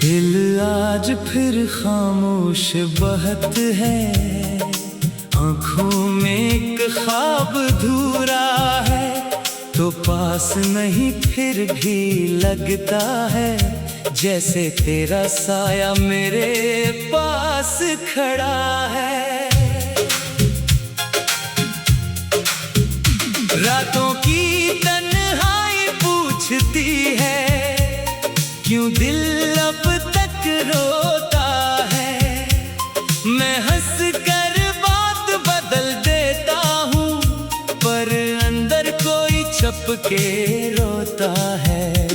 दिल आज फिर खामोश बहत है, आंखों में एक ख्वाब धूरा है। तो पास नहीं फिर भी लगता है, जैसे तेरा साया मेरे पास खड़ा है। रातों की तन्हाई पूछती है, क्यों दिल अब तक रोता है। मैं हंस कर बात बदल देता हूँ, पर अंदर कोई छुप के रोता है।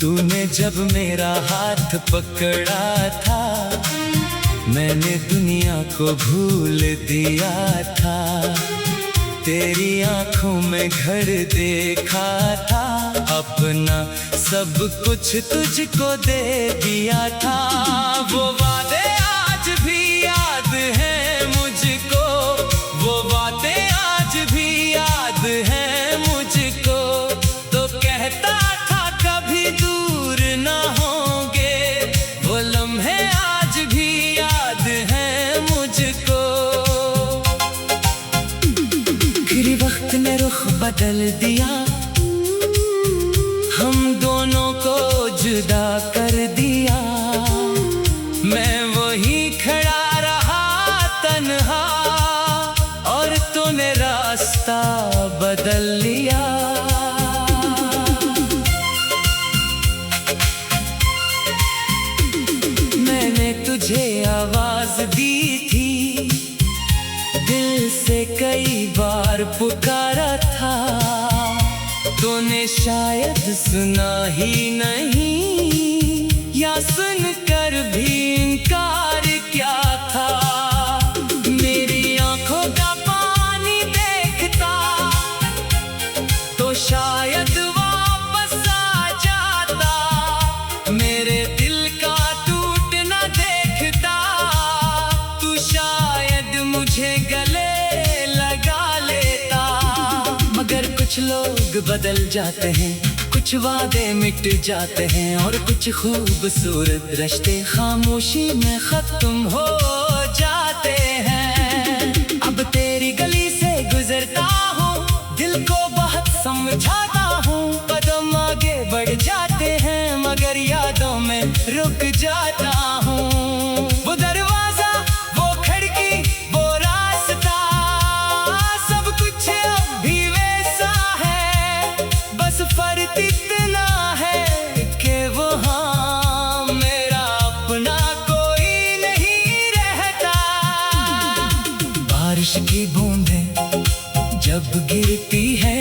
तूने जब मेरा हाथ पकड़ा था, मैंने दुनिया को भूल दिया था। तेरी आंखों में घर देखा था, अपना सब कुछ तुझको दे दिया था। वो वादे आज भी याद हैं मुझको, वो बातें आज भी याद हैं मुझको। तो कहता था कभी दूर ना होंगे, वो लम्हे आज भी याद हैं मुझको। फिर वक्त ने रुख बदल दिया, हम दोनों को जुदा कर दिया। मैं वहीं खड़ा रहा तन्हा, और तूने रास्ता बदल लिया। मैंने तुझे आवाज दी थी, दिल से कई बार पुकारा था। तूने शायद सुना ही नहीं, या सुनकर भी इनकार क्या था। मेरी आंखों का पानी देखता तो शायद वापस आ जाता। मेरे दिल का टूटना देखता, तू शायद मुझे गले लगा लेता। मगर कुछ लोग बदल जाते हैं, कुछ वादे मिट जाते हैं, और कुछ खूबसूरत रिश्ते खामोशी में खत्म हो जाते हैं। अब तेरी गली से गुजरता हूँ, दिल को बहुत समझाता हूँ। कदम आगे बढ़ जाते हैं, मगर यादों में रुक जाता हूँ। वो दरवाजा, वो खिड़की, वो रास्ता, सब कुछ अब भी वैसा है। बस फर्क इतना है कि वहाँ मेरा अपना कोई नहीं रहता। बारिश की बूंदें जब गिरती है,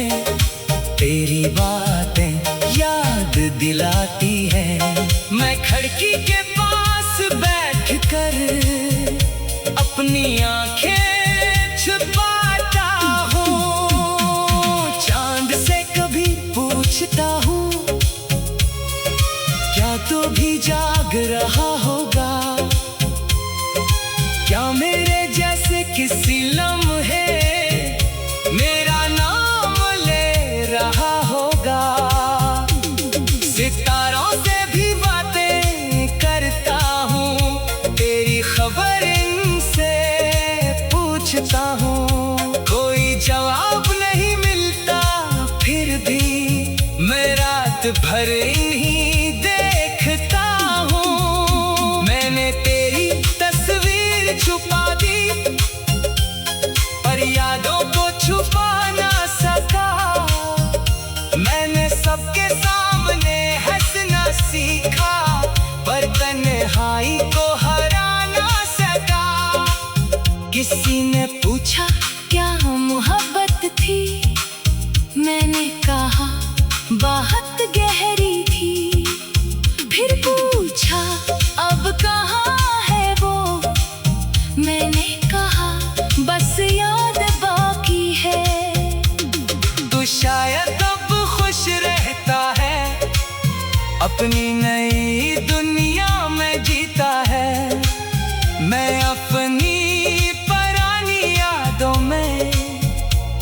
तेरी बातें याद दिलाती है। मैं खिड़की के पास बैठकर अपनी आंखें छुपाता हूँ। चांद से कभी पूछता हूँ, क्या तू भी जाग रहा होगा। क्या मेरे जैसे किसी लम्हे मेरा नाम ले रहा होगा। सितारों से भी बातें करता हूँ, तेरी खबर इनसे पूछता हूँ। कोई जवाब नहीं मिलता, फिर भी मैं रात भर इन्हीं देखता हूँ। मैंने तेरी तस्वीर छुपा दी, पर यादों को छुपा ना सका। मैंने सबके सामने हंसना सीखा, पर तन्हाई को हरा ना सका। किसी ने पूछा क्या मोहब्बत थी, मैंने कहा बहुत गहरी थी। फिर पूछा अब कहाँ है वो, मैंने कहा बस याद बाकी है। तू शायद अब खुश रहता है, अपनी नई दुनिया में जीता है। मैं अपनी पुरानी यादों में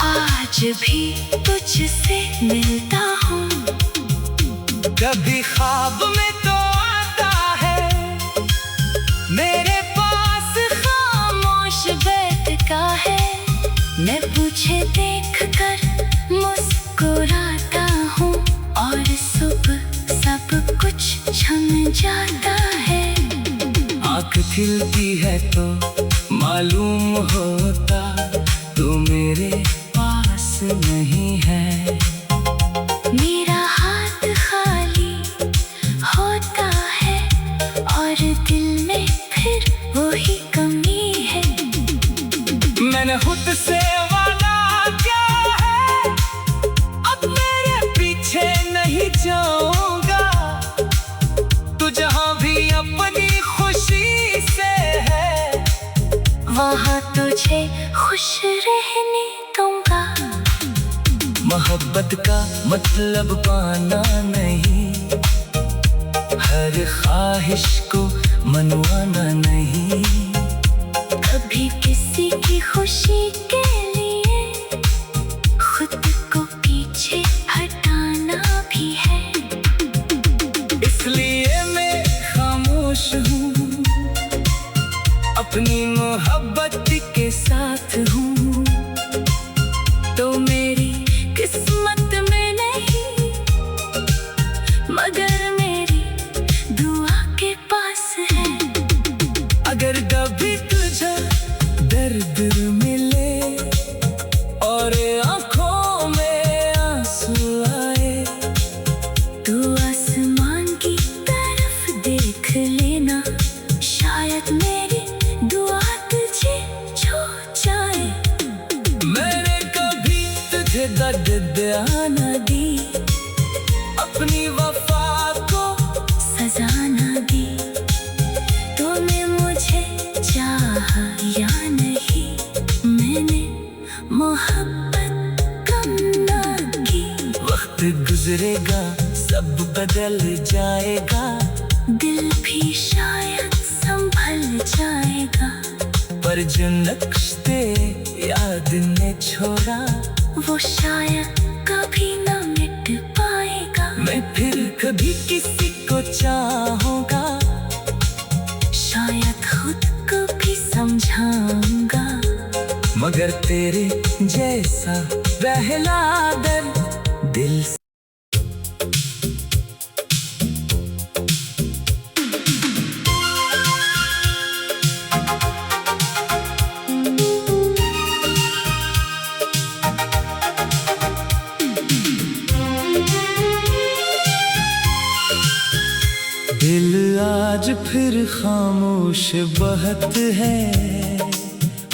आज भी तुझसे मिलता हूँ। कभी ख्वाब में तो आता खिलती है तो मालूम होता तू मेरे पास नहीं है। मेरा हाथ खाली होता है और दिल में फिर वही कमी है। मैंने खुद से वादा किया है अब मेरे पीछे नहीं जाऊंगा। तू जहां भी अपनी खुशी से है वहाँ तुझे खुश रहने दूंगा। मोहब्बत का मतलब पाना नहीं, हर ख्वाहिश को मनवाना नहीं। कभी किसी की खुशी के लिए खुद को पीछे हटाना भी है। इसलिए मैं खामोश हूँ, अपनी मोहब्बत के साथ हूँ। तो मेरी किस्मत में नहीं मगर मेरी दुआ के पास है। अगर कभी तुझे दर्द मिले और आंखों में आंसू आए तू आसमान की तरफ देख लेना, शायद मेरी दुआ तुझे छू जाए। मैंने कभी तुझे दर्द न दी, अपनी वफा को सजा न दी। तूने मुझे चाहा या नहीं, मैंने मोहब्बत कम न की। वक्त गुजरेगा सब बदल जाएगा, दिल भी शायद संभल जाएगा। पर जो नक्शे याद ने छोड़ा वो शायद कभी न मिट पाएगा। मैं फिर कभी किसी को चाहूंगा, शायद खुद को भी समझाऊंगा। मगर तेरे जैसा पहला दर्द दिल से दिल आज फिर खामोश बहत है,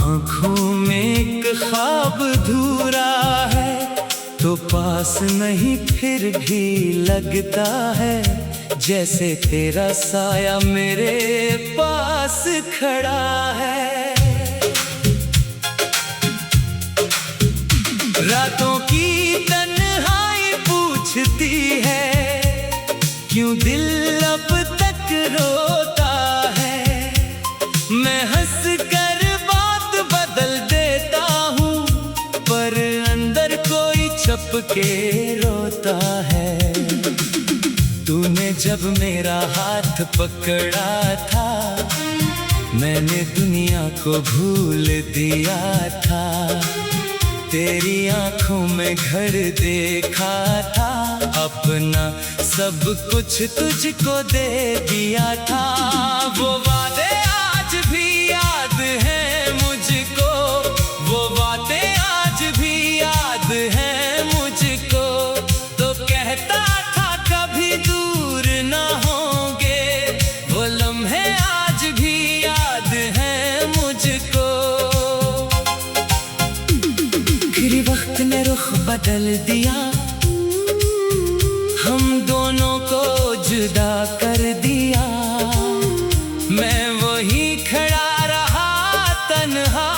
आंखों में एक ख्वाब धूरा है। तो पास नहीं फिर भी लगता है जैसे तेरा साया मेरे पास खड़ा है। रातों की तन्हाई पूछती है क्यों दिल अब तक रोता है। मैं हंस कर बात बदल देता हूँ पर अंदर कोई छुप के रोता है। तूने जब मेरा हाथ पकड़ा था मैंने दुनिया को भूल दिया था। तेरी आंखों में घर देखा था, अपना सब कुछ तुझको दे दिया था। वो वादे आज भी याद हैं मुझको, वो बातें आज भी याद हैं मुझको। तो कहता था कभी दूर ना होंगे, वो लम्हे आज भी याद हैं मुझको। फिर वक्त ने रुख बदल दिया, हम दोनों को जुदा कर दिया। मैं वही खड़ा रहा तन्हा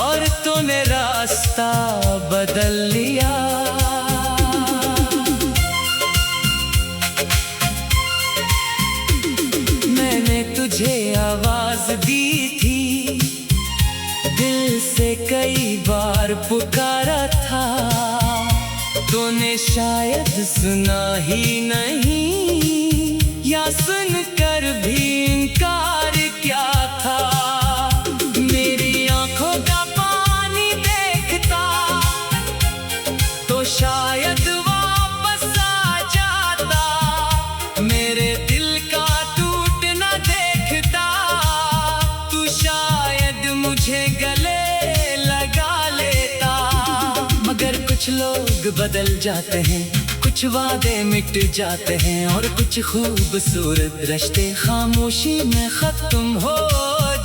और तूने रास्ता बदल लिया। मैंने तुझे आवाज दी थी, दिल से कई बार पुकारा था। तूने शायद सुना ही नहीं या सुनकर भी इनकार क्या था। मेरी आंखों का पानी देखता तो शायद वापस आ जाता। मेरे दिल का टूटना देखता लोग बदल जाते हैं, कुछ वादे मिट जाते हैं और कुछ खूबसूरत रिश्ते खामोशी में खत्म हो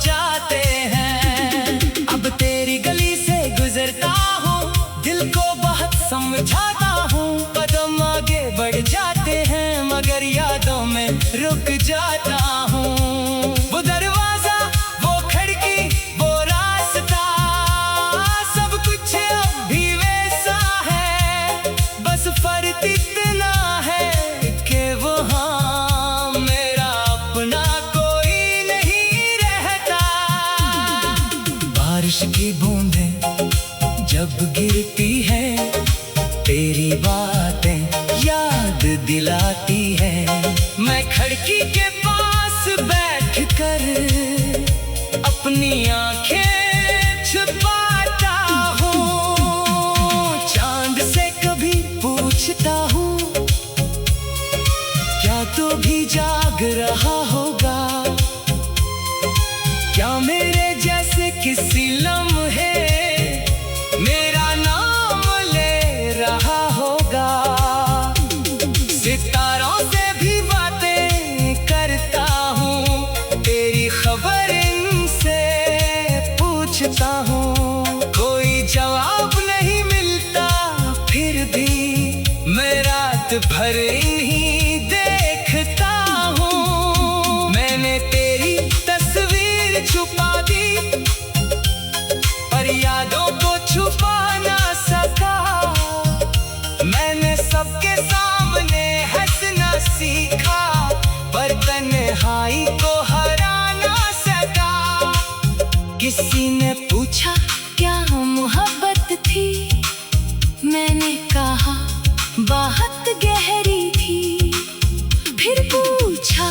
जाते हैं। अब तेरी गली से गुजरता हूँ, दिल को बहुत समझाता हूँ। कदम आगे बढ़ जाते हैं मगर यादों में रुक जाता हूँ। वो दरवाजा, वो खिड़की, वो रास्ता, सब कुछ अब भी वैसा है। बस फर्क इतना है कि वहाँ मेरा अपना कोई नहीं रहता। बारिश की बूंदें जब गिरती है, तेरी बातें याद दिलाती है। मैं खिड़की के पास बैठकर अपनी आंखें छुपाता हूँ। चांद से कभी पूछता हूँ, क्या तू भी जाग रहा होगा? क्या मेरे जैसे किसी लम्हे मेरा नाम ले रहा होगा? सितारों से भी बातें करता हूँ, तेरी खबर इनसे पूछता हूँ। कोई जवाब नहीं मिलता, फिर भी मैं रात भर इन्हीं देखता हूँ। मैंने तेरी तस्वीर छुपा दी, पर यादों को छुपा ना सका। मैंने सबके सामने हंसना सीखा, पर तन्हाई को हरा ना सका। किसी ने पूछा क्या मोहब्बत थी, मैंने कहा बहुत गहरी थी। फिर पूछा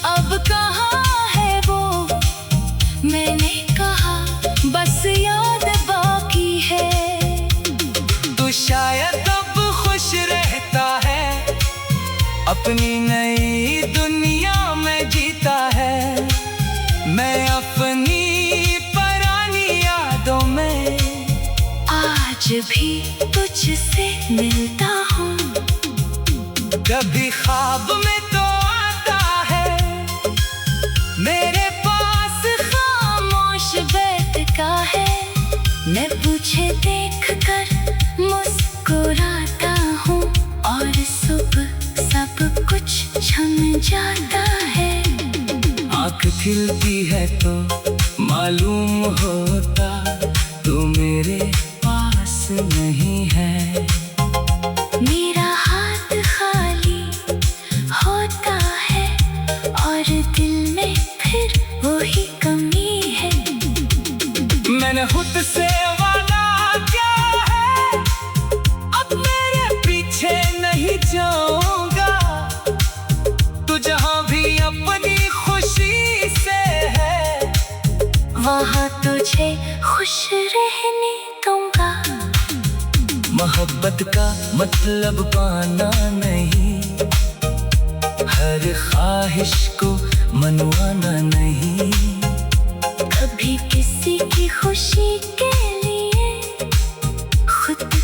अब कहाँ है वो, मैंने कहा बस याद बाकी है। तू शायद अब खुश रहता है, अपनी नई दुनिया में जीता है। मैं अपनी पुरानी यादों में आज भी तुझसे मिलता हूँ। कभी ख्वाब में तो आता है मेरे पास खामोश बैठता है। मैं तुझे देख कर मुस्कुराता हूँ और सुबह सब कुछ छन जाता है। आँख खिलती है तो मालूम होता तू मेरे पास नहीं है। मेरा हाथ खाली होता है और दिल में फिर वही कमी है। मैंने खुद से वादा किया है, अब मेरे पीछे नहीं जाऊंगा। तू जहाँ भी अपनी खुशी से है, वहाँ तुझे खुश रहने दूंगा। मोहब्बत का मतलब पाना नहीं, हर ख्वाहिश को मनवाना नहीं। कभी किसी की खुशी के लिए खुद